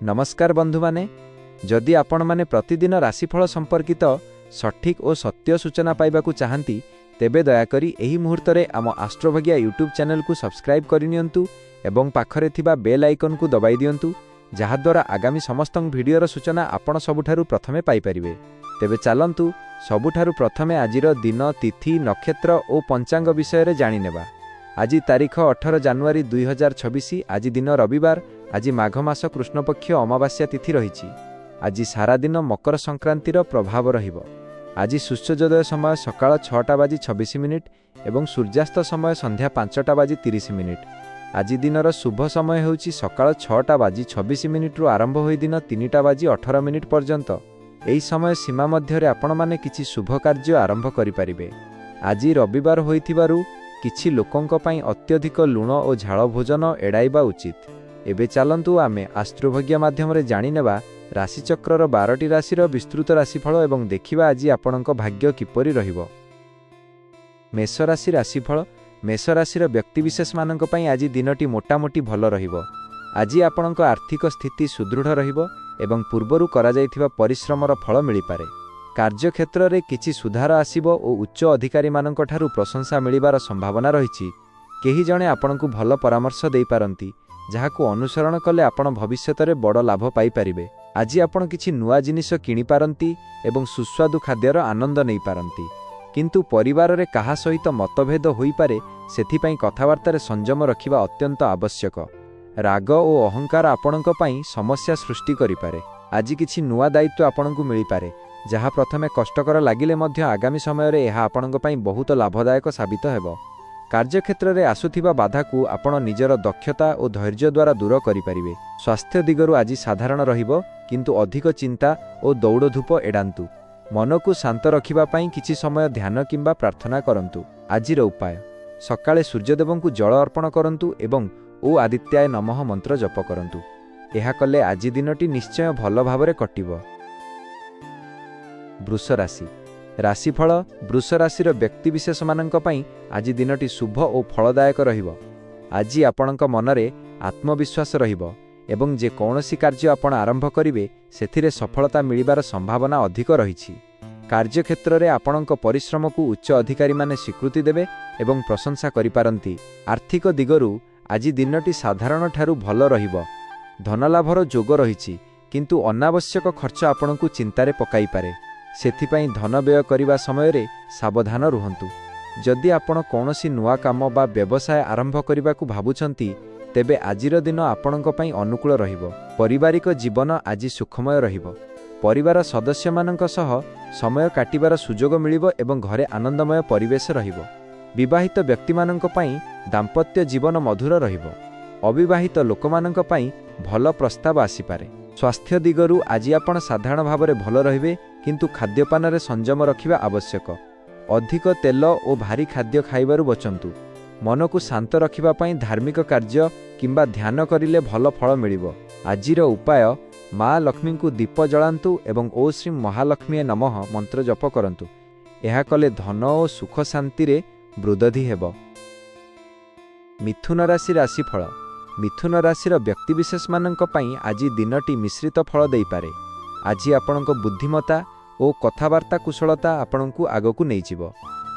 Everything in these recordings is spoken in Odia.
नमस्कार बंधु माने जदि आपण माने प्रतिदिन राशिफल संपर्कित सठिक और सत्य सूचना पाइबाकू चाहती तेबे दयाकरी एही मुहूर्त रे आम आस्ट्रोभाग्या यूट्यूब चैनल को सब्सक्राइब करिनियंतु एवं पाखरे थिबा बेल आइकन को दबाई दियंतु जहाद्वारा आगामी समस्त भिडियोर सूचना आपण सबुठारु प्रथमे पाई परिबे। तेबे चालंतु सबुठारु प्रथमे आजिर दिन तिथि नक्षत्र और पंचांग विषय रे जानि नेबा। आज तारीख 18 जनवरी 2026 आज दिन रविवार। आज माघ मास कृष्णपक्ष अमावास्या तिथि रही। आज सारा दिन मकर संक्रांतिर प्रभाव रहिबो। आज सूर्योदय समय सकाळ 6:26 एवं सूर्यास्त समय संध्या 5:30। आज दिनर शुभ समय होछि सकाळ 6:26 रु आरंभ होई दिन 3:18 पर्यंत। एही समय सीमा मध्य रे आपण माने किछि शुभ कार्य आरंभ करि परिबे। आज रविवार होइथिबारु किछि लोकंक पई अत्यधिक लुण और झाल भोजन एड़ाइबा उचित। एबे चालंतु आमे आस्ट्रोभाग्य माध्यम रे जानि नेबा राशिचक्रर 12टी राशिर विस्तृत राशिफल एवं देखिबा आज आपणक भाग्य किपरि रहिबो। मेष राशि राशिफल। मेष राशिर व्यक्तिविशेष मानक पई आज दिनटी मोटामोटी भल रहिबो। आज आपणक आर्थिक स्थिति सुदृढ़ रहिबो एवं पूर्वरु करा जायथिबा परिश्रमर फल मिलि पारे। कार्यक्षेत्र रे किछि सुधार आसिबो और उच्च अधिकारी मानक ठारु प्रशंसा मिलिबार संभावना रहिछि। केही जणे आपणकु भल परामर्श देई पारंती जहाकु अनुसरण कले आपण भविष्यत रे बड़ लाभ पाई परिबे। आज आपण किछि नुआ जिनिस किनि पारंती एवं सुस्वादु खाद्यर आनंद नै पारंती। किंतु परिवार रे काहा सहित मतभेद होई पारे सेथि पई कथावार्ता रे संयम रखिबा अत्यंत आवश्यक। राग और अहंकार आपणक पई समस्या सृष्टि करि पारे। आज किछि नुआ दायित्व आपणकु मिलि पारे जहा प्रथमे कष्टकर लागिले मध्य आगामी समय रे एहा आपणक पई बहुत लाभदायक साबित हेबो। कार्यक्षेत्र रे आसुथिबा बाधा को आपण निजर दक्षता और धैर्य द्वारा दूर करि परिबे। स्वास्थ्य दिगरु आज साधारण रहिबो किंतु अधिक चिंता और दौड़धूप एडांतु। मन को शांत रखिबा पई किछि समय ध्यान किंबा प्रार्थना करंतु। आजिर उपाय सकाळे सूर्यदेव को जल अर्पण करंतु एवं ओ आदित्याय नमः मंत्र जप करंतु। एहा कले आज दिनटी निश्चय भल भाबरे कटिबो। वृष राशि राशिफल। वृष राशिर व्यक्तिविशेष मानक पई आज दिनटी शुभ और फलदायक रहिबो। आज आपणक मनरे आत्मविश्वास रहिबो एवं जे कौनसी कार्य आपण आरंभ करिवे सेथिरे सफलता मिलिबार संभावना अधिक रहिछि। कार्यक्षेत्र रे आपणक परिश्रम को उच्च अधिकारी माने स्वीकृति देबे एवं प्रशंसा करि पारंती। आर्थिक दिगरु आज दिनटी साधारण ठारु भल रहिबो। धनलाभर जोग रहिछि किंतु अनावश्यक खर्च आपणकु चिंतारे पकाई पारे। सेथिपई धन व्यय करिबा समय रे सावधान रुहंतु। जदि आपण कौनसी नुआ काम बा व्यवसाय आरंभ करिबाकू भाबुछंती तेबे आजिर दिन आपणक पई अनुकूल रहिबो। पारिवारिक जीवन आज सुखमय रहिबो। परिवार सदस्य मानक सह समय काटिबार सुजोग मिलिबो एवं घरे आनंदमय परिवेश रहिबो। विवाहित व्यक्ति मानक पई दाम्पत्य जीवन मधुर रहिबो। अविवाहित लोकमानक पई भल प्रस्ताव आसीपारे। स्वास्थ्य दिगरु आज आपण साधारण भावरे भल रहिबे किंतु खाद्यपान रे संयम रखिबा आवश्यक। अधिक तेल और भारी खाद्य खाइबारु बचंतु। मन को शांत रखिबा पई धार्मिक कार्य किंबा ध्यान करिले भल फल मिलिबो। आजिर उपाय माँ लक्ष्मी को दीप जलांतु एवं ओ श्री महालक्ष्मी नमः मंत्र जप करंतु। एहा कले धन और सुख शांति रे वृद्धि हेबो। मिथुन राशि राशिफल। मिथुन राशिर व्यक्तिविशेष मानक पई आज दिनटी मिश्रित फल देई पारे। आज आपणक बुद्धिमता और कथावार्ता कुशलता आपणकु आगकु नै जिवो।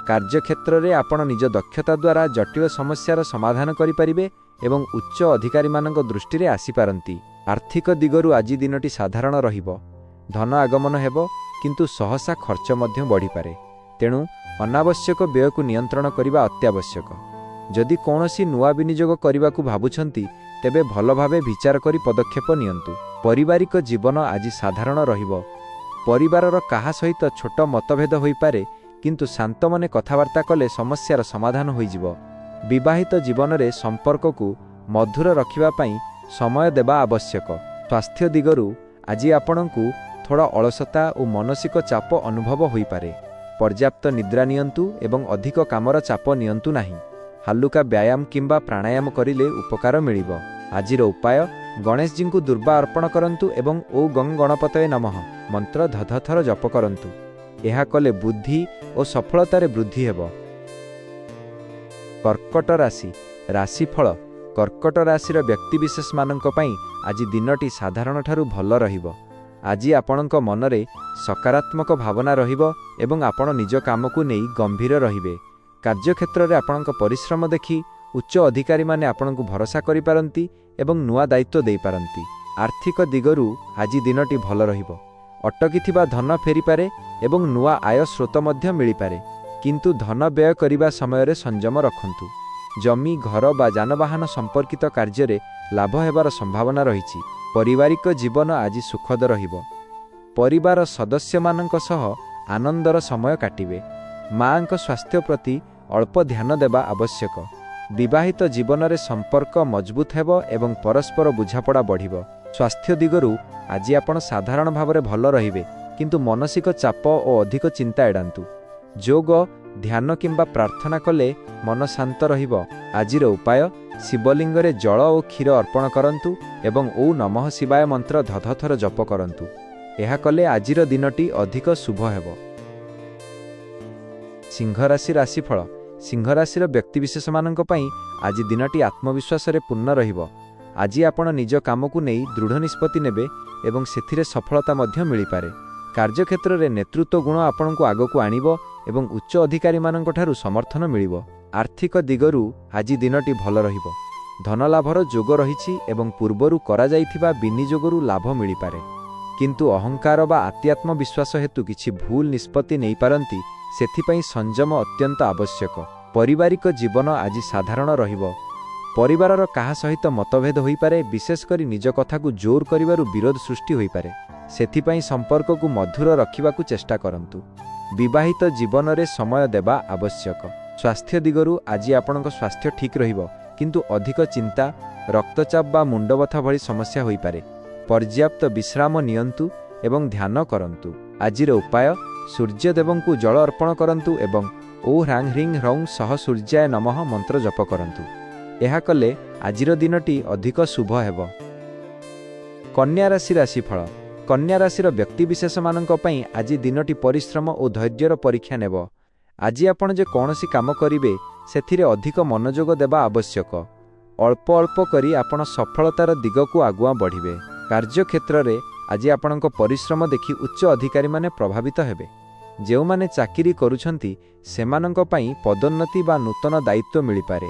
कार्यक्षेत्र रे आपण निज दक्षता द्वारा जटिल समस्यार समाधान करि परिबे एवं उच्च अधिकारी मानक दृष्टि रे आसी पारंती। आर्थिक दिगरु आज दिनटी साधारण रहिबो। धन आगमन हेबो किंतु सहसा खर्च मध्य बढ़ी पारे। तेणु अनावश्यक व्यय को नियंत्रण करिबा अत्यावश्यक। जदि कौनसी नुआ विनियोग करने को भावुछंती तेबे भल भावे विचार करी पदक्षेप नियंतु। पारिवारिक जीवन आज साधारण रहिबो। परिवारर काहा सहित छोट मतभेद होई पारे किंतु शांत मने कथावार्ता कले समस्यार समाधान होई जिवो। विवाहित जीवन रे संपर्क को मधुर रखिबा पई समय देबा आवश्यक। स्वास्थ्य दिगरु आज आपणकु थोड़ा अलसता और मानसिक चाप अनुभव होई पारे। पर्याप्त निद्रा नियंतु एवं अधिक कामर चाप नियंतु नाही। हालुका व्यायाम किंबा प्राणायाम करिले उपकार मिलिबो। आजिर उपाय गणेश जी को दुर्वा अर्पण करंतु एवं ओ गंग गणपतये नमः मंत्र 10 थर जप करंतु। एहा कले बुद्धि और सफलता रे वृद्धि हेबो। कर्कट राशि राशिफल। कर्कट राशिर व्यक्तिविशेष मानक पई ଆଜି ଦିନଟି ସାଧାରଣଠାରୁ ଭଲ ରହିବ। ଆଜି ଆପଣଙ୍କ ମନରେ ସକାରାତ୍ମକ ଭାବନା ରହିବ ଏବଂ ଆପଣ ନିଜ କାମକୁ ନେଇ ଗମ୍ଭୀର ରହିବେ। କାର୍ଯ୍ୟକ୍ଷେତ୍ରରେ ଆପଣଙ୍କ ପରିଶ୍ରମ ଦେଖି ଉଚ୍ଚ ଅଧିକାରୀମାନେ ଆପଣଙ୍କୁ ଭରସା କରିପାରନ୍ତି ଏବଂ ନୂଆ ଦାୟିତ୍ୱ ଦେଇପାରନ୍ତି। ଆର୍ଥିକ ଦିଗରୁ ଆଜି ଦିନଟି ଭଲ ରହିବ। ଅଟକିଥିବା ଧନ ଫେରିପାରେ ଏବଂ ନୂଆ ଆୟ ସ୍ରୋତ ମଧ୍ୟ ମିଳିପାରେ, କିନ୍ତୁ ଧନ ବ୍ୟୟ କରିବା ସମୟରେ ସଂଯମ ରଖନ୍ତୁ। ଜମି, ଘର ବା ଯାନବାହନ ସମ୍ପର୍କିତ କାର୍ଯ୍ୟରେ ଲାଭ ହେବାର ସମ୍ଭାବନା ରହିଛି। ପାରିବାରିକ ଜୀବନ ଆଜି ସୁଖଦ ରହିବ। ପରିବାର ସଦସ୍ୟମାନଙ୍କ ସହ ଆନନ୍ଦର ସମୟ କାଟିବେ। ମାଙ୍କ ସ୍ୱାସ୍ଥ୍ୟ ପ୍ରତି ଅଳ୍ପ ଧ୍ୟାନ ଦେବା ଆବଶ୍ୟକ। ବିବାହିତ ଜୀବନରେ ସମ୍ପର୍କ ମଜବୁତ ହେବ ଏବଂ ପରସ୍ପର ବୁଝାପଡ଼ା ବଢ଼ିବ। ସ୍ୱାସ୍ଥ୍ୟ ଦିଗରୁ ଆଜି ଆପଣ ସାଧାରଣ ଭାବରେ ଭଲ ରହିବେ, କିନ୍ତୁ ମାନସିକ ଚାପ ଓ ଅଧିକ ଚିନ୍ତା ଏଡ଼ାନ୍ତୁ। ଯୋଗ, ଧ୍ୟାନ କିମ୍ବା ପ୍ରାର୍ଥନା କଲେ ମନ ଶାନ୍ତ ରହିବ। ଆଜିର ଉପାୟ: ଶିବଲିଙ୍ଗରେ ଜଳ ଓ କ୍ଷୀର ଅର୍ପଣ କରନ୍ତୁ ଏବଂ ଓଁ ନମଃ ଶିବାୟ ମନ୍ତ୍ର 10 ଥର ଜପ କରନ୍ତୁ। ଏହା କଲେ ଆଜିର ଦିନଟି ଅଧିକ ଶୁଭ ହେବ। ସିଂହ ରାଶି ରାଶିଫଳ। ସିଂହ ରାଶିର ବ୍ୟକ୍ତିବିଶେଷମାନଙ୍କ ପାଇଁ ଆଜି ଦିନଟି ଆତ୍ମବିଶ୍ୱାସରେ ପୂର୍ଣ୍ଣ ରହିବ। ଆଜି ଆପଣ ନିଜ କାମକୁ ନେଇ ଦୃଢ଼ ନିଷ୍ପତ୍ତି ନେବେ ଏବଂ ସେଥିରେ ସଫଳତା ମଧ୍ୟ ମିଳିପାରେ। କାର୍ଯ୍ୟକ୍ଷେତ୍ରରେ ନେତୃତ୍ୱ ଗୁଣ ଆପଣଙ୍କୁ ଆଗକୁ ଆଣିବ ଏବଂ ଉଚ୍ଚ ଅଧିକାରୀମାନଙ୍କଠାରୁ ସମର୍ଥନ ମିଳିବ। ଆର୍ଥିକ ଦିଗରୁ ଆଜି ଦିନଟି ଭଲ ରହିବ। ଧନଲାଭର ଯୋଗ ରହିଛି ଏବଂ ପୂର୍ବରୁ କରାଯାଇଥିବା ବିନିଯୋଗରୁ ଲାଭ ମିଳିପାରେ, କିନ୍ତୁ ଅହଙ୍କାର ବା ଆତ୍ମବିଶ୍ୱାସ ହେତୁ କିଛି ଭୁଲ ନିଷ୍ପତ୍ତି ନେଇପାରନ୍ତି। ସେଥିପାଇଁ ସଂଯମ ଅତ୍ୟନ୍ତ ଆବଶ୍ୟକ। ପାରିବାରିକ ଜୀବନ ଆଜି ସାଧାରଣ ରହିବ। ପରିବାରର କାହା ସହିତ ମତଭେଦ ହୋଇପାରେ, ବିଶେଷ କରି ନିଜ କଥାକୁ ଜୋର କରିବାରୁ ବିରୋଧ ସୃଷ୍ଟି ହୋଇପାରେ। ସେଥିପାଇଁ ସମ୍ପର୍କକୁ ମଧୁର ରଖିବାକୁ ଚେଷ୍ଟା କରନ୍ତୁ। ବିବାହିତ ଜୀବନରେ ସମୟ ଦେବା ଆବଶ୍ୟକ। ସ୍ୱାସ୍ଥ୍ୟ ଦିଗରୁ ଆଜି ଆପଣଙ୍କ ସ୍ୱାସ୍ଥ୍ୟ ଠିକ୍ ରହିବ, କିନ୍ତୁ ଅଧିକ ଚିନ୍ତା, ରକ୍ତଚାପ ବା ମୁଣ୍ଡବଥା ଭଳି ସମସ୍ୟା ହୋଇପାରେ। ପର୍ଯ୍ୟାପ୍ତ ବିଶ୍ରାମ ନିଅନ୍ତୁ ଏବଂ ଧ୍ୟାନ କରନ୍ତୁ। ଆଜିର ଉପାୟ: ସୂର୍ଯ୍ୟଦେବଙ୍କୁ ଜଳ ଅର୍ପଣ କରନ୍ତୁ ଏବଂ ଓ ହ୍ରାଂ ହ୍ରିଂ ହ୍ରୌଂ ସହ ସୂର୍ଯ୍ୟାୟ ନମଃ ମନ୍ତ୍ର ଜପ କରନ୍ତୁ। ଏହା କଲେ ଆଜିର ଦିନଟି ଅଧିକ ଶୁଭ ହେବ। କନ୍ୟା ରାଶି ରାଶିଫଳ। କନ୍ୟା ରାଶିର ବ୍ୟକ୍ତିବିଶେଷମାନଙ୍କ ପାଇଁ ଆଜି ଦିନଟି ପରିଶ୍ରମ ଓ ଧୈର୍ଯ୍ୟର ପରୀକ୍ଷା ନେବ। ଆଜି ଆପଣ ଯେ କୌଣସି କାମ କରିବେ, ସେଥିରେ ଅଧିକ ମନୋଯୋଗ ଦେବା ଆବଶ୍ୟକ। ଅଳ୍ପ ଅଳ୍ପ କରି ଆପଣ ସଫଳତାର ଦିଗକୁ ଆଗୁଆ ବଢ଼ିବେ। କାର୍ଯ୍ୟକ୍ଷେତ୍ରରେ ଆଜି ଆପଣଙ୍କ ପରିଶ୍ରମ ଦେଖି ଉଚ୍ଚ ଅଧିକାରୀମାନେ ପ୍ରଭାବିତ ହେବେ। ଯେଉଁମାନେ ଚାକିରି କରୁଛନ୍ତି, ସେମାନଙ୍କ ପାଇଁ ପଦୋନ୍ନତି ବା ନୂତନ ଦାୟିତ୍ୱ ମିଳିପାରେ।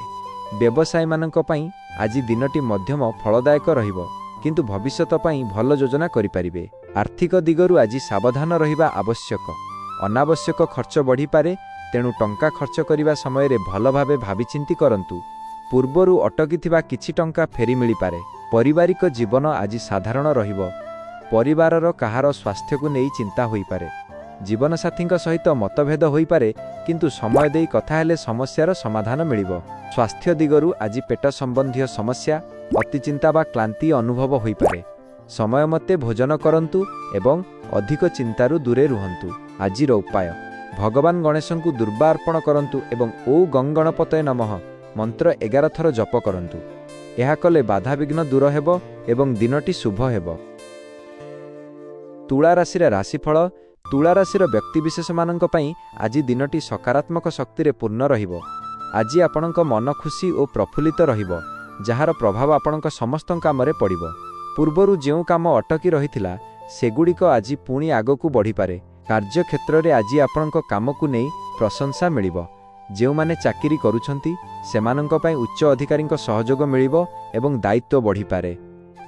ବ୍ୟବସାୟୀମାନଙ୍କ ପାଇଁ ଆଜି ଦିନଟି ମଧ୍ୟମ ଫଳଦାୟକ ରହିବ, କିନ୍ତୁ ଭବିଷ୍ୟତ ପାଇଁ ଭଲ ଯୋଜନା କରିପାରିବେ। ଆର୍ଥିକ ଦିଗରୁ ଆଜି ସାବଧାନ ରହିବା ଆବଶ୍ୟକ। ଅନାବଶ୍ୟକ ଖର୍ଚ୍ଚ ବଢ଼ିପାରେ, ତେଣୁ ଟଙ୍କା ଖର୍ଚ୍ଚ କରିବା ସମୟରେ ଭଲ ଭାବେ ଭାବିଚିନ୍ତି କରନ୍ତୁ। ପୂର୍ବରୁ ଅଟକିଥିବା କିଛି ଟଙ୍କା ଫେରି ମିଳିପାରେ। ପାରିବାରିକ ଜୀବନ ଆଜି ସାଧାରଣ ରହିବ। ପରିବାରର କାହାର ସ୍ୱାସ୍ଥ୍ୟକୁ ନେଇ ଚିନ୍ତା ହୋଇପାରେ। ଜୀବନସାଥୀଙ୍କ ସହିତ ମତଭେଦ ହୋଇପାରେ, କିନ୍ତୁ ସମୟ ଦେଇ କଥା ହେଲେ ସମସ୍ୟାର ସମାଧାନ ମିଳିବ। ସ୍ୱାସ୍ଥ୍ୟ ଦିଗରୁ ଆଜି ପେଟ ସମ୍ବନ୍ଧୀୟ ସମସ୍ୟା, ଅତିଚିନ୍ତା ବା କ୍ଳାନ୍ତି ଅନୁଭବ ହୋଇପାରେ। ସମୟ ମତେ ଭୋଜନ କରନ୍ତୁ ଏବଂ ଅଧିକ ଚିନ୍ତାରୁ ଦୂରେ ରୁହନ୍ତୁ। ଆଜିର ଉପାୟ: ଭଗବାନ ଗଣେଶଙ୍କୁ ଦୁର୍ବା ଅର୍ପଣ କରନ୍ତୁ ଏବଂ ଓ ଗଂ ଗଣପତୟେ ନମଃ ମନ୍ତ୍ର 11 ଥର ଜପ କରନ୍ତୁ। ଏହା କଲେ ବାଧାବିଘ୍ନ ଦୂର ହେବ ଏବଂ ଦିନଟି ଶୁଭ ହେବ। ତୁଳା ରାଶିର ରାଶିଫଳ। ତୁଳା ରାଶିର ବ୍ୟକ୍ତିବିଶେଷମାନଙ୍କ ପାଇଁ ଆଜି ଦିନଟି ସକାରାତ୍ମକ ଶକ୍ତିରେ ପୂର୍ଣ୍ଣ ରହିବ। ଆଜି ଆପଣଙ୍କ ମନ ଖୁସି ଓ ପ୍ରଫୁଲ୍ଲିତ ରହିବ, ଯାହାର ପ୍ରଭାବ ଆପଣଙ୍କ ସମସ୍ତ କାମରେ ପଡ଼ିବ। ପୂର୍ବରୁ ଯେଉଁ କାମ ଅଟକି ରହିଥିଲା, ସେଗୁଡ଼ିକ ଆଜି ପୁଣି ଆଗକୁ ବଢ଼ିପାରେ। କାର୍ଯ୍ୟକ୍ଷେତ୍ରରେ ଆଜି ଆପଣଙ୍କ କାମକୁ ନେଇ ପ୍ରଶଂସା ମିଳିବ। ଯେଉଁମାନେ ଚାକିରି କରୁଛନ୍ତି, ସେମାନଙ୍କ ପାଇଁ ଉଚ୍ଚ ଅଧିକାରୀଙ୍କ ସହଯୋଗ ମିଳିବ ଏବଂ ଦାୟିତ୍ୱ ବଢ଼ିପାରେ।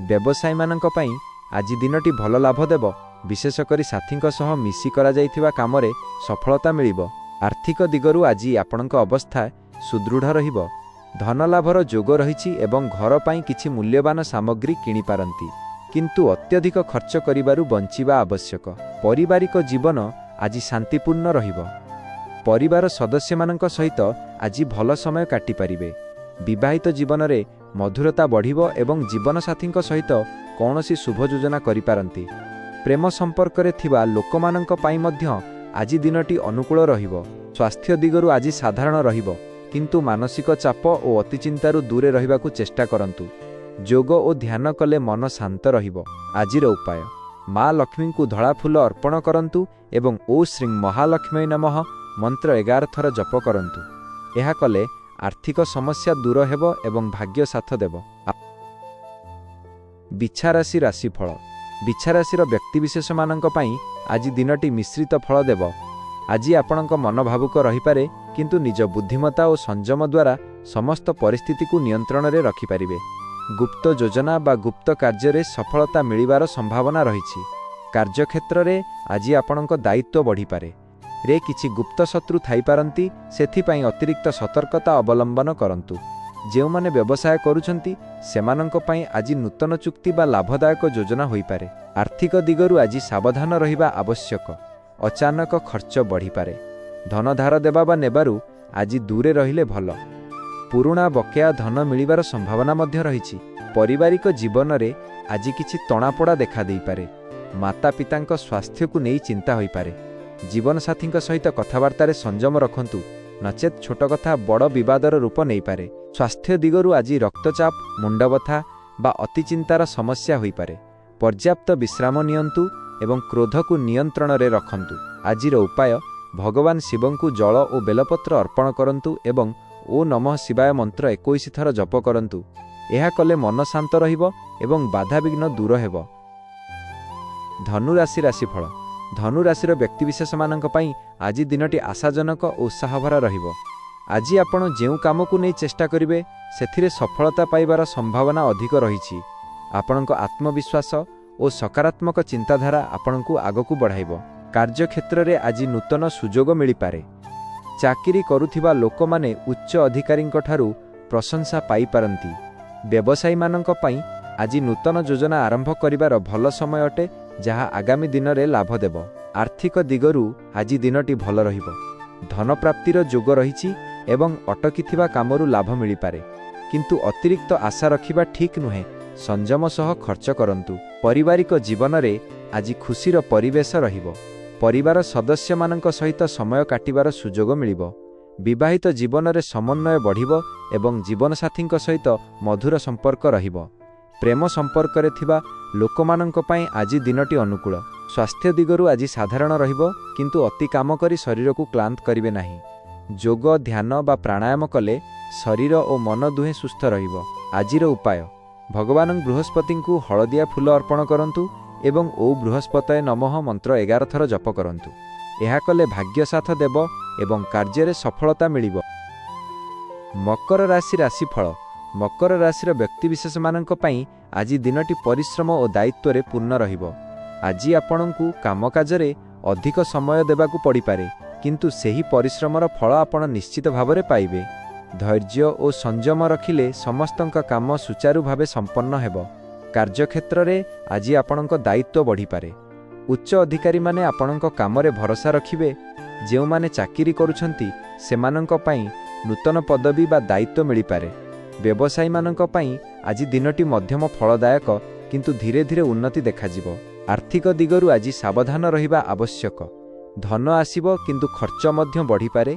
ବ୍ୟବସାୟୀମାନଙ୍କ ପାଇଁ ଆଜି ଦିନଟି ଭଲ ଲାଭ ଦେବ, ବିଶେଷ କରି ସାଥୀଙ୍କ ସହ ମିଶି କରାଯାଇଥିବା କାମରେ ସଫଳତା ମିଳିବ। ଆର୍ଥିକ ଦିଗରୁ ଆଜି ଆପଣଙ୍କ ଅବସ୍ଥା ସୁଦୃଢ଼ ରହିବ। ଧନଲାଭର ଯୋଗ ରହିଛି ଏବଂ ଘର ପାଇଁ କିଛି ମୂଲ୍ୟବାନ ସାମଗ୍ରୀ କିଣିପାରନ୍ତି, କିନ୍ତୁ ଅତ୍ୟଧିକ ଖର୍ଚ୍ଚ କରିବାରୁ ବଞ୍ଚିବା ଆବଶ୍ୟକ। ପାରିବାରିକ ଜୀବନ ଆଜି ଶାନ୍ତିପୂର୍ଣ୍ଣ ରହିବ। ପରିବାର ସଦସ୍ୟମାନଙ୍କ ସହିତ ଆଜି ଭଲ ସମୟ କାଟିପାରିବେ। ବିବାହିତ ଜୀବନରେ ମଧୁରତା ବଢ଼ିବ ଏବଂ ଜୀବନସାଥୀଙ୍କ ସହିତ କୌଣସି ଶୁଭ ଯୋଜନା କରିପାରନ୍ତି। ପ୍ରେମ ସମ୍ପର୍କରେ ଥିବା ଲୋକମାନଙ୍କ ପାଇଁ ମଧ୍ୟ ଆଜି ଦିନଟି ଅନୁକୂଳ ରହିବ। ସ୍ୱାସ୍ଥ୍ୟ ଦିଗରୁ ଆଜି ସାଧାରଣ ରହିବ, କିନ୍ତୁ ମାନସିକ ଚାପ ଓ ଅତିଚିନ୍ତାରୁ ଦୂରେ ରହିବାକୁ ଚେଷ୍ଟା କରନ୍ତୁ। ଯୋଗ ଓ ଧ୍ୟାନ କଲେ ମନ ଶାନ୍ତ ରହିବ। ଆଜିର ଉପାୟ: ମା ଲକ୍ଷ୍ମୀଙ୍କୁ ଧଳା ଫୁଲ ଅର୍ପଣ କରନ୍ତୁ ଏବଂ ଓ ଶ୍ରୀ ମହାଲକ୍ଷ୍ମୀ ନମଃ ମନ୍ତ୍ର 11 ଥର ଜପ କରନ୍ତୁ। ଏହା କଲେ ଆର୍ଥିକ ସମସ୍ୟା ଦୂର ହେବ ଏବଂ ଭାଗ୍ୟ ସାଥ ଦେବ। ବିଛାରାଶି ରାଶିଫଳ। ବିଛାରାଶିର ବ୍ୟକ୍ତିବିଶେଷମାନଙ୍କ ପାଇଁ ଆଜି ଦିନଟି ମିଶ୍ରିତ ଫଳ ଦେବ। ଆଜି ଆପଣଙ୍କ ମନ ଭାବୁକ ରହିପାରେ, କିନ୍ତୁ ନିଜ ବୁଦ୍ଧିମତା ଓ ସଂଯମ ଦ୍ୱାରା ସମସ୍ତ ପରିସ୍ଥିତିକୁ ନିୟନ୍ତ୍ରଣରେ ରଖିପାରିବେ। ଗୁପ୍ତ ଯୋଜନା ବା ଗୁପ୍ତ କାର୍ଯ୍ୟରେ ସଫଳତା ମିଳିବାର ସମ୍ଭାବନା ରହିଛି। କାର୍ଯ୍ୟକ୍ଷେତ୍ରରେ ଆଜି ଆପଣଙ୍କ ଦାୟିତ୍ୱ ବଢ଼ିପାରେ। ରେ କିଛି ଗୁପ୍ତ ଶତ୍ରୁ ଥାଇପାରନ୍ତି, ସେଥିପାଇଁ ଅତିରିକ୍ତ ସତର୍କତା ଅବଲମ୍ବନ କରନ୍ତୁ। ଯେଉଁମାନେ ବ୍ୟବସାୟ କରୁଛନ୍ତି ସେମାନଙ୍କ ପାଇଁ ଆଜି ନୂତନ ଚୁକ୍ତି ବା ଲାଭଦାୟକ ଯୋଜନା ହୋଇପାରେ। ଆର୍ଥିକ ଦିଗରୁ ଆଜି ସାବଧାନ ରହିବା ଆବଶ୍ୟକ। ଅଚାନକ ଖର୍ଚ୍ଚ ବଢ଼ିପାରେ। ଧନ ଧାର ଦେବା ବା ନେବାରୁ ଆଜି ଦୂରେ ରହିଲେ ଭଲ। ପୁରୁଣା ବକେୟା ଧନ ମିଳିବାର ସମ୍ଭାବନା ମଧ୍ୟ ରହିଛି। ପାରିବାରିକ ଜୀବନରେ ଆଜି କିଛି ତଣାପୋଡ଼ା ଦେଖାଦେଇପାରେ। ମାତାପିତାଙ୍କ ସ୍ୱାସ୍ଥ୍ୟକୁ ନେଇ ଚିନ୍ତା ହୋଇପାରେ। ଜୀବନସାଥୀଙ୍କ ସହିତ କଥାବାର୍ତ୍ତାରେ ସଂଯମ ରଖନ୍ତୁ, ନଚେତ୍ ଛୋଟ କଥା ବଡ଼ ବିବାଦର ରୂପ ନେଇପାରେ। ସ୍ୱାସ୍ଥ୍ୟ ଦିଗରୁ ଆଜି ରକ୍ତଚାପ, ମୁଣ୍ଡବଥା ବା ଅତିଚିନ୍ତାର ସମସ୍ୟା ହୋଇପାରେ। ପର୍ଯ୍ୟାପ୍ତ ବିଶ୍ରାମ ନିଅନ୍ତୁ ଏବଂ କ୍ରୋଧକୁ ନିୟନ୍ତ୍ରଣରେ ରଖନ୍ତୁ। ଆଜିର ଉପାୟ, ଭଗବାନ ଶିବଙ୍କୁ ଜଳ ଓ ବେଲପତ୍ର ଅର୍ପଣ କରନ୍ତୁ ଏବଂ ଓ ନମଃ ଶିବାୟ ମନ୍ତ୍ର 21 ଥର ଜପ କରନ୍ତୁ। ଏହା କଲେ ମନ ଶାନ୍ତ ରହିବ ଏବଂ ବାଧାବିଘ୍ନ ଦୂର ହେବ। ଧନୁରାଶି ରାଶିଫଳ। ଧନୁରାଶିର ବ୍ୟକ୍ତିବିଶେଷମାନଙ୍କ ପାଇଁ ଆଜି ଦିନଟି ଆଶାଜନକ ଓ ଉତ୍ସାହଭରା ରହିବ। ଆଜି ଆପଣ ଯେଉଁ କାମକୁ ନେଇ ଚେଷ୍ଟା କରିବେ ସେଥିରେ ସଫଳତା ପାଇବାର ସମ୍ଭାବନା ଅଧିକ ରହିଛି। ଆପଣଙ୍କ ଆତ୍ମବିଶ୍ୱାସ ଓ ସକାରାତ୍ମକ ଚିନ୍ତାଧାରା ଆପଣଙ୍କୁ ଆଗକୁ ବଢ଼ାଇବ। କାର୍ଯ୍ୟକ୍ଷେତ୍ରରେ ଆଜି ନୂତନ ସୁଯୋଗ ମିଳିପାରେ। ଚାକିରି କରୁଥିବା ଲୋକମାନେ ଉଚ୍ଚ ଅଧିକାରୀଙ୍କଠାରୁ ପ୍ରଶଂସା ପାଇପାରନ୍ତି। ବ୍ୟବସାୟୀମାନଙ୍କ ପାଇଁ ଆଜି ନୂତନ ଯୋଜନା ଆରମ୍ଭ କରିବାର ଭଲ ସମୟ ଅଟେ, ଯାହା ଆଗାମୀ ଦିନରେ ଲାଭ ଦେବ। ଆର୍ଥିକ ଦିଗରୁ ଆଜି ଦିନଟି ଭଲ ରହିବ। ଧନପ୍ରାପ୍ତିର ଯୋଗ ରହିଛି ଏବଂ ଅଟକିଥିବା କାମରୁ ଲାଭ ମିଳିପାରେ। କିନ୍ତୁ ଅତିରିକ୍ତ ଆଶା ରଖିବା ଠିକ୍ ନୁହେଁ। ସଂଯମ ସହ ଖର୍ଚ୍ଚ କରନ୍ତୁ। ପାରିବାରିକ ଜୀବନରେ ଆଜି ଖୁସିର ପରିବେଶ ରହିବ। ପରିବାର ସଦସ୍ୟମାନଙ୍କ ସହିତ ସମୟ କାଟିବାର ସୁଯୋଗ ମିଳିବ। ବିବାହିତ ଜୀବନରେ ସମନ୍ୱୟ ବଢ଼ିବ ଏବଂ ଜୀବନସାଥୀଙ୍କ ସହିତ ମଧୁର ସମ୍ପର୍କ ରହିବ। ପ୍ରେମ ସମ୍ପର୍କରେ ଥିବା ଲୋକମାନଙ୍କ ପାଇଁ ଆଜି ଦିନଟି ଅନୁକୂଳ। ସ୍ୱାସ୍ଥ୍ୟ ଦିଗରୁ ଆଜି ସାଧାରଣ ରହିବ, କିନ୍ତୁ ଅତି କାମ କରି ଶରୀରକୁ କ୍ଳାନ୍ତ କରିବେ ନାହିଁ। ଯୋଗ, ଧ୍ୟାନ ବା ପ୍ରାଣାୟାମ କଲେ ଶରୀର ଓ ମନ ଦୁହେଁ ସୁସ୍ଥ ରହିବ। ଆଜିର ଉପାୟ, ଭଗବାନ ବୃହସ୍ପତିଙ୍କୁ ହଳଦିଆ ଫୁଲ ଅର୍ପଣ କରନ୍ତୁ ଏବଂ ଓ ବୃହସ୍ପତୟ ନମଃ ମନ୍ତ୍ର 11 ଥର ଜପ କରନ୍ତୁ। ଏହା କଲେ ଭାଗ୍ୟ ସାଥ ଦେବ ଏବଂ କାର୍ଯ୍ୟରେ ସଫଳତା ମିଳିବ। ମକର ରାଶି ରାଶିଫଳ। ମକର ରାଶିର ବ୍ୟକ୍ତିବିଶେଷମାନଙ୍କ ପାଇଁ ଆଜି ଦିନଟି ପରିଶ୍ରମ ଓ ଦାୟିତ୍ୱରେ ପୂର୍ଣ୍ଣ ରହିବ। ଆଜି ଆପଣଙ୍କୁ କାମକାଜରେ ଅଧିକ ସମୟ ଦେବାକୁ ପଡ଼ିପାରେ, କିନ୍ତୁ ସେହି ପରିଶ୍ରମର ଫଳ ଆପଣ ନିଶ୍ଚିତ ଭାବରେ ପାଇବେ। ଧୈର୍ଯ୍ୟ ଓ ସଂଯମ ରଖିଲେ ସମସ୍ତଙ୍କ କାମ ସୁଚାରୁ ଭାବେ ସମ୍ପନ୍ନ ହେବ। କାର୍ଯ୍ୟକ୍ଷେତ୍ରରେ ଆଜି ଆପଣଙ୍କ ଦାୟିତ୍ୱ ବଢ଼ିପାରେ। ଉଚ୍ଚ ଅଧିକାରୀମାନେ ଆପଣଙ୍କ କାମରେ ଭରସା ରଖିବେ। ଯେଉଁମାନେ ଚାକିରି କରୁଛନ୍ତି ସେମାନଙ୍କ ପାଇଁ ନୂତନ ପଦବୀ ବା ଦାୟିତ୍ୱ ମିଳିପାରେ। ବ୍ୟବସାୟୀମାନଙ୍କ ପାଇଁ ଆଜି ଦିନଟି ମଧ୍ୟମ ଫଳଦାୟକ, କିନ୍ତୁ ଧୀରେ ଧୀରେ ଉନ୍ନତି ଦେଖାଯିବ। ଆର୍ଥିକ ଦିଗରୁ ଆଜି ସାବଧାନ ରହିବା ଆବଶ୍ୟକ। ଧନ ଆସିବ, କିନ୍ତୁ ଖର୍ଚ୍ଚ ମଧ୍ୟ ବଢ଼ିପାରେ।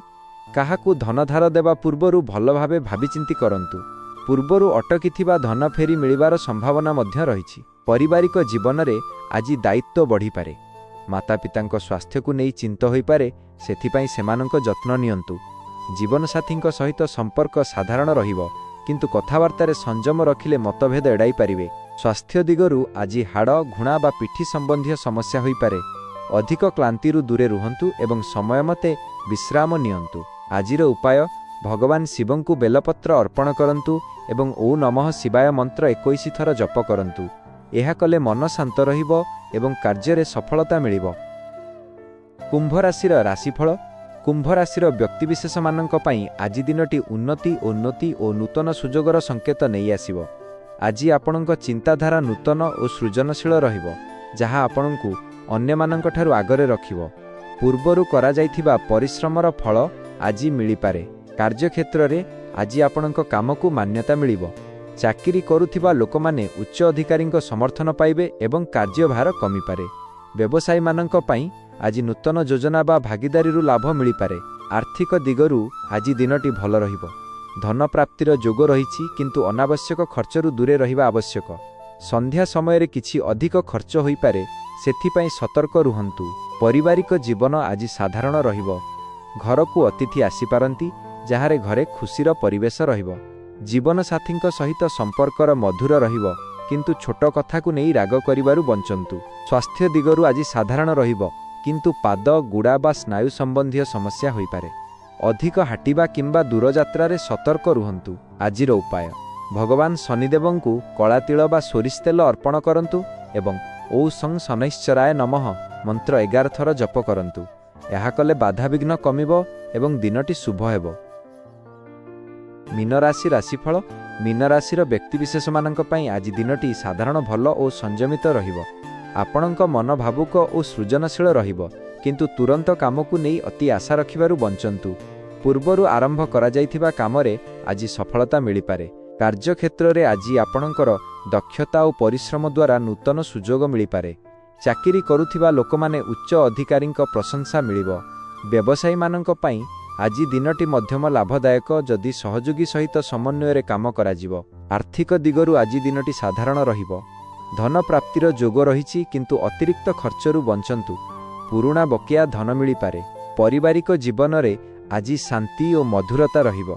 କାହାକୁ ଧନ ଧାର ଦେବା ପୂର୍ବରୁ ଭଲ ଭାବେ ଭାବିଚିନ୍ତି କରନ୍ତୁ। ପୂର୍ବରୁ ଅଟକିଥିବା ଧନ ଫେରି ମିଳିବାର ସମ୍ଭାବନା ମଧ୍ୟ ରହିଛି। ପାରିବାରିକ ଜୀବନରେ ଆଜି ଦାୟିତ୍ୱ ବଢ଼ିପାରେ। ମାତାପିତାଙ୍କ ସ୍ୱାସ୍ଥ୍ୟକୁ ନେଇ ଚିନ୍ତା ହୋଇପାରେ, ସେଥିପାଇଁ ସେମାନଙ୍କ ଯତ୍ନ ନିଅନ୍ତୁ। ଜୀବନସାଥୀଙ୍କ ସହିତ ସମ୍ପର୍କ ସାଧାରଣ ରହିବ, କିନ୍ତୁ କଥାବାର୍ତ୍ତାରେ ସଂଯମ ରଖିଲେ ମତଭେଦ ଏଡ଼ାଇ ପାରିବେ। ସ୍ୱାସ୍ଥ୍ୟ ଦିଗରୁ ଆଜି ହାଡ଼, ଘୁଣା ବା ପିଠି ସମ୍ବନ୍ଧୀୟ ସମସ୍ୟା ହୋଇପାରେ। ଅଧିକ କ୍ଳାନ୍ତିରୁ ଦୂରେ ରୁହନ୍ତୁ ଏବଂ ସମୟ ମତେ ବିଶ୍ରାମ ନିଅନ୍ତୁ। ଆଜିର ଉପାୟ, ଭଗବାନ ଶିବଙ୍କୁ ବେଲପତ୍ର ଅର୍ପଣ କରନ୍ତୁ ଏବଂ ଓ ନମଃ ଶିବାୟ ମନ୍ତ୍ର 21 ଥର ଜପ କରନ୍ତୁ। ଏହା କଲେ ମନ ଶାନ୍ତ ରହିବ ଏବଂ କାର୍ଯ୍ୟରେ ସଫଳତା ମିଳିବ। କୁମ୍ଭ ରାଶିର ରାଶିଫଳ। କୁମ୍ଭ ରାଶିର ବ୍ୟକ୍ତିବିଶେଷମାନଙ୍କ ପାଇଁ ଆଜି ଦିନଟି ଉନ୍ନତି ଓ ନୂତନ ସୁଯୋଗର ସଂକେତ ନେଇ ଆସିବ। ଆଜି ଆପଣଙ୍କ ଚିନ୍ତାଧାରା ନୂତନ ଓ ସୃଜନଶୀଳ ରହିବ, ଯାହା ଆପଣଙ୍କୁ ଅନ୍ୟମାନଙ୍କଠାରୁ ଆଗରେ ରଖିବ। ପୂର୍ବରୁ କରାଯାଇଥିବା ପରିଶ୍ରମର ଫଳ ଆଜି ମିଳିପାରେ। କାର୍ଯ୍ୟକ୍ଷେତ୍ରରେ ଆଜି ଆପଣଙ୍କ କାମକୁ ମାନ୍ୟତା ମିଳିବ। ଚାକିରି କରୁଥିବା ଲୋକମାନେ ଉଚ୍ଚ ଅଧିକାରୀଙ୍କ ସମର୍ଥନ ପାଇବେ ଏବଂ କାର୍ଯ୍ୟଭାର କମିପାରେ। ବ୍ୟବସାୟୀମାନଙ୍କ ପାଇଁ ଆଜି ନୂତନ ଯୋଜନା ବା ଭାଗିଦାରୀରୁ ଲାଭ ମିଳିପାରେ। ଆର୍ଥିକ ଦିଗରୁ ଆଜି ଦିନଟି ଭଲ ରହିବ। ଧନ ପ୍ରାପ୍ତିର ଯୋଗ ରହିଛି, କିନ୍ତୁ ଅନାବଶ୍ୟକ ଖର୍ଚ୍ଚରୁ ଦୂରେ ରହିବା ଆବଶ୍ୟକ। ସନ୍ଧ୍ୟା ସମୟରେ କିଛି ଅଧିକ ଖର୍ଚ୍ଚ ହୋଇପାରେ, ସେଥିପାଇଁ ସତର୍କ ରୁହନ୍ତୁ। ପାରିବାରିକ ଜୀବନ ଆଜି ସାଧାରଣ ରହିବ। ଘରକୁ ଅତିଥି ଆସିପାରନ୍ତି, ଯାହାରେ ଘରେ ଖୁସିର ପରିବେଶ ରହିବ। ଜୀବନସାଥୀଙ୍କ ସହିତ ସମ୍ପର୍କର ମଧୁର ରହିବ किंतु छोट कथाकू नहीं राग करिबारु बंचंतु। स्वास्थ्य दिगरु आज साधारण रहिबो, किंतु पाद गुड़ा बा स्नायु संबंधी समस्या होई पारे। अधिक हाटिबा किंबा दूर यात्रा रे सतर्क रुहंतु। आजिर उपाय, भगवान शनिदेवंकु कला तिल बा सोरिष तेल अर्पण करंतु एवं ओं सं शनैश्चराय नमः मंत्र 11 थर जप करंतु। ଏହା କଲେ ବାଧାବିଘ୍ନ କମିବ ଏବଂ ଦିନଟି ଶୁଭ ହେବ। ମୀନ ରାଶି ରାଶିଫଳ। ମୀନ ରାଶିର ବ୍ୟକ୍ତିବିଶେଷମାନଙ୍କ ପାଇଁ ଆଜି ଦିନଟି ସାଧାରଣ ଭଲ ଓ ସଂଯମିତ ରହିବ। ଆପଣଙ୍କ ମନ ଭାବୁକ ଓ ସୃଜନଶୀଳ ରହିବ, କିନ୍ତୁ ତୁରନ୍ତ କାମକୁ ନେଇ ଅତି ଆଶା ରଖିବାରୁ ବଞ୍ଚନ୍ତୁ। ପୂର୍ବରୁ ଆରମ୍ଭ କରାଯାଇଥିବା କାମରେ ଆଜି ସଫଳତା ମିଳିପାରେ। କାର୍ଯ୍ୟକ୍ଷେତ୍ରରେ ଆଜି ଆପଣଙ୍କର ଦକ୍ଷତା ଓ ପରିଶ୍ରମ ଦ୍ୱାରା ନୂତନ ସୁଯୋଗ ମିଳିପାରେ। ଚାକିରି କରୁଥିବା ଲୋକମାନେ ଉଚ୍ଚ ଅଧିକାରୀଙ୍କ ପ୍ରଶଂସା ମିଳିବ। ବ୍ୟବସାୟୀମାନଙ୍କ ପାଇଁ ଆଜି ଦିନଟି ମଧ୍ୟମ ଲାଭଦାୟକ ଯଦି ସହଯୋଗୀ ସହିତ ସମନ୍ୱୟରେ କାମ କରାଯିବ। ଆର୍ଥିକ ଦିଗରୁ ଆଜି ଦିନଟି ସାଧାରଣ ରହିବ। ଧନ ପ୍ରାପ୍ତିର ଯୋଗ ରହିଛି, କିନ୍ତୁ ଅତିରିକ୍ତ ଖର୍ଚ୍ଚରୁ ବଞ୍ଚନ୍ତୁ। ପୁରୁଣା ବକେୟା ଧନ ମିଳିପାରେ। ପାରିବାରିକ ଜୀବନରେ ଆଜି ଶାନ୍ତି ଓ ମଧୁରତା ରହିବ।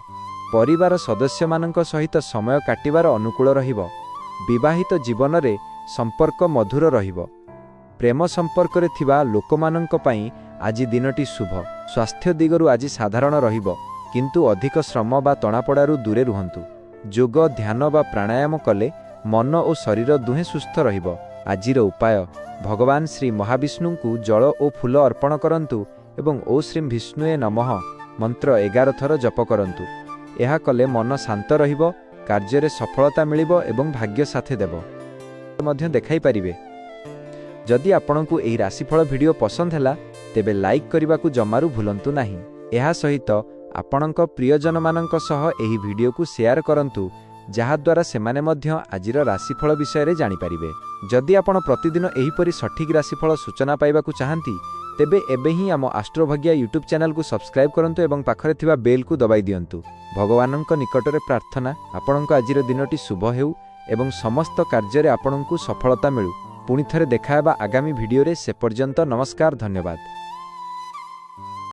ପରିବାର ସଦସ୍ୟମାନଙ୍କ ସହିତ ସମୟ କାଟିବାର ଅନୁକୂଳ ରହିବ। ବିବାହିତ ଜୀବନରେ ସମ୍ପର୍କ ମଧୁର ରହିବ। ପ୍ରେମ ସମ୍ପର୍କରେ ଥିବା ଲୋକମାନଙ୍କ ପାଇଁ ଆଜି ଦିନଟି ଶୁଭ। ସ୍ୱାସ୍ଥ୍ୟ ଦିଗରୁ ଆଜି ସାଧାରଣ ରହିବ, କିନ୍ତୁ ଅଧିକ ଶ୍ରମ ବା ତଣାପଡ଼ାରୁ ଦୂରେ ରୁହନ୍ତୁ। ଯୋଗ, ଧ୍ୟାନ ବା ପ୍ରାଣାୟାମ କଲେ ମନ ଓ ଶରୀର ଦୁହେଁ ସୁସ୍ଥ ରହିବ। ଆଜିର ଉପାୟ, ଭଗବାନ ଶ୍ରୀ ମହାବିଷ୍ଣୁଙ୍କୁ ଜଳ ଓ ଫୁଲ ଅର୍ପଣ କରନ୍ତୁ ଏବଂ ଓଁ ଶ୍ରୀଂ ବିଷ୍ଣୁଏ ନମଃ ମନ୍ତ୍ର 11 ଥର ଜପ କରନ୍ତୁ। ଏହା କଲେ ମନ ଶାନ୍ତ ରହିବ, କାର୍ଯ୍ୟରେ ସଫଳତା ମିଳିବ ଏବଂ ଭାଗ୍ୟ ସାଥେ ଦେବ। ମଧ୍ୟ ଦେଖାଇ ପାରିବେ। जदि आपंक यह राशिफल भिडियो पसंद है तेबे लाइक करने को जमारू भूलंतु नहीं। यह सहित आपणक प्रियजन मानक सह एही भिडियो को शेयर करंतु, जहाद्वारा सेमाने मध्य आजिर राशिफल विषय जानि पारिबे। जदि आपण प्रतिदिन एहीपरि सठिक राशिफल सूचना पाइबाकु चाहंती तेबे एबे ही आम आस्ट्रोभाग्या यूट्यूब चैनल को सब्सक्राइब करंतु एवं पाखरे थिबा बेल को दबाई दियंतु। भगवानंक निकटरे प्रार्थना, आपणक आजिर दिनटी शुभ हेउ एवं समस्त कार्य आपणकु सफलता मिलु। पुणी थरे देखा आगामी भिडियो रे। से पर्यंत नमस्कार, धन्यवाद।